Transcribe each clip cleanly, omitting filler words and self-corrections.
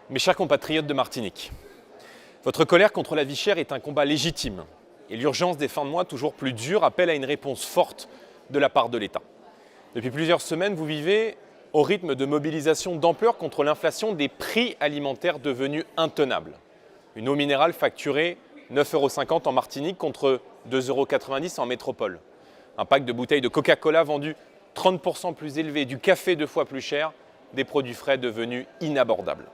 Mes chers compatriotes de Martinique, votre colère contre la vie chère est un combat légitime et l'urgence des fins de mois toujours plus dures appelle à une réponse forte de la part de l'État. Depuis plusieurs semaines, vous vivez au rythme de mobilisation d'ampleur contre l'inflation des prix alimentaires devenus intenables. Une eau minérale facturée 9,50 € en Martinique contre 2,90 € en métropole. Un pack de bouteilles de Coca-Cola vendu 30 % plus élevé, du café 2 fois plus cher, des produits frais devenus inabordables.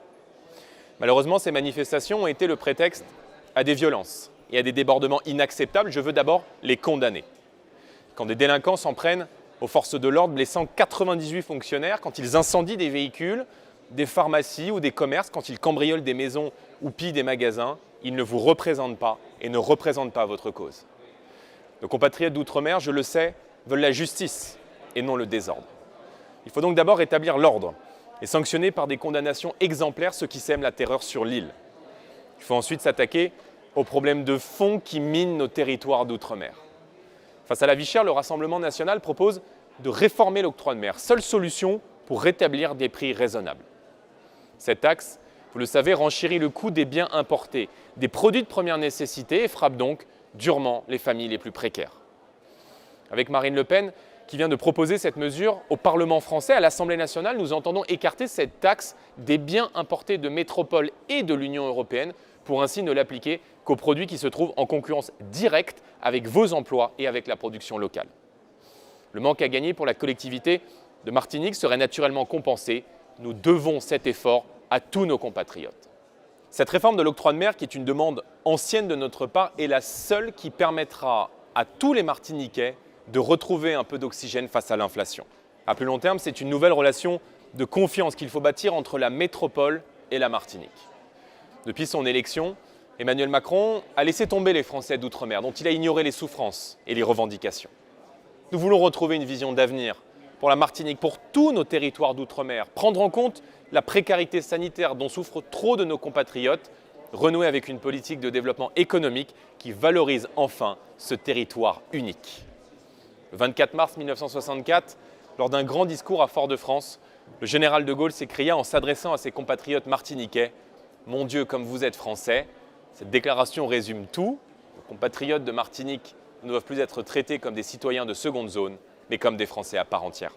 Malheureusement, ces manifestations ont été le prétexte à des violences et à des débordements inacceptables. Je veux d'abord les condamner. Quand des délinquants s'en prennent aux forces de l'ordre, blessant 98 fonctionnaires, quand ils incendient des véhicules, des pharmacies ou des commerces, quand ils cambriolent des maisons ou pillent des magasins, ils ne vous représentent pas et ne représentent pas votre cause. Nos compatriotes d'outre-mer, je le sais, veulent la justice et non le désordre. Il faut donc d'abord rétablir l'ordre et sanctionner par des condamnations exemplaires ceux qui sèment la terreur sur l'île. Il faut ensuite s'attaquer aux problèmes de fond qui minent nos territoires d'outre-mer. Face à la vie chère, le Rassemblement national propose de réformer l'octroi de mer, seule solution pour rétablir des prix raisonnables. Cette taxe, vous le savez, renchérit le coût des biens importés, des produits de première nécessité et frappe donc durement les familles les plus précaires. Avec Marine Le Pen, qui vient de proposer cette mesure au Parlement français, à l'Assemblée nationale, nous entendons écarter cette taxe des biens importés de métropole et de l'Union européenne pour ainsi ne l'appliquer qu'aux produits qui se trouvent en concurrence directe avec vos emplois et avec la production locale. Le manque à gagner pour la collectivité de Martinique serait naturellement compensé. Nous devons cet effort à tous nos compatriotes. Cette réforme de l'octroi de mer, qui est une demande ancienne de notre part, est la seule qui permettra à tous les Martiniquais de retrouver un peu d'oxygène face à l'inflation. À plus long terme, c'est une nouvelle relation de confiance qu'il faut bâtir entre la métropole et la Martinique. Depuis son élection, Emmanuel Macron a laissé tomber les Français d'outre-mer, dont il a ignoré les souffrances et les revendications. Nous voulons retrouver une vision d'avenir pour la Martinique, pour tous nos territoires d'outre-mer, prendre en compte la précarité sanitaire dont souffrent trop de nos compatriotes, renouer avec une politique de développement économique qui valorise enfin ce territoire unique. Le 24 mars 1964, lors d'un grand discours à Fort-de-France, le général de Gaulle s'écria en s'adressant à ses compatriotes martiniquais « Mon Dieu, comme vous êtes français !» Cette déclaration résume tout. Nos compatriotes de Martinique ne doivent plus être traités comme des citoyens de seconde zone, mais comme des Français à part entière.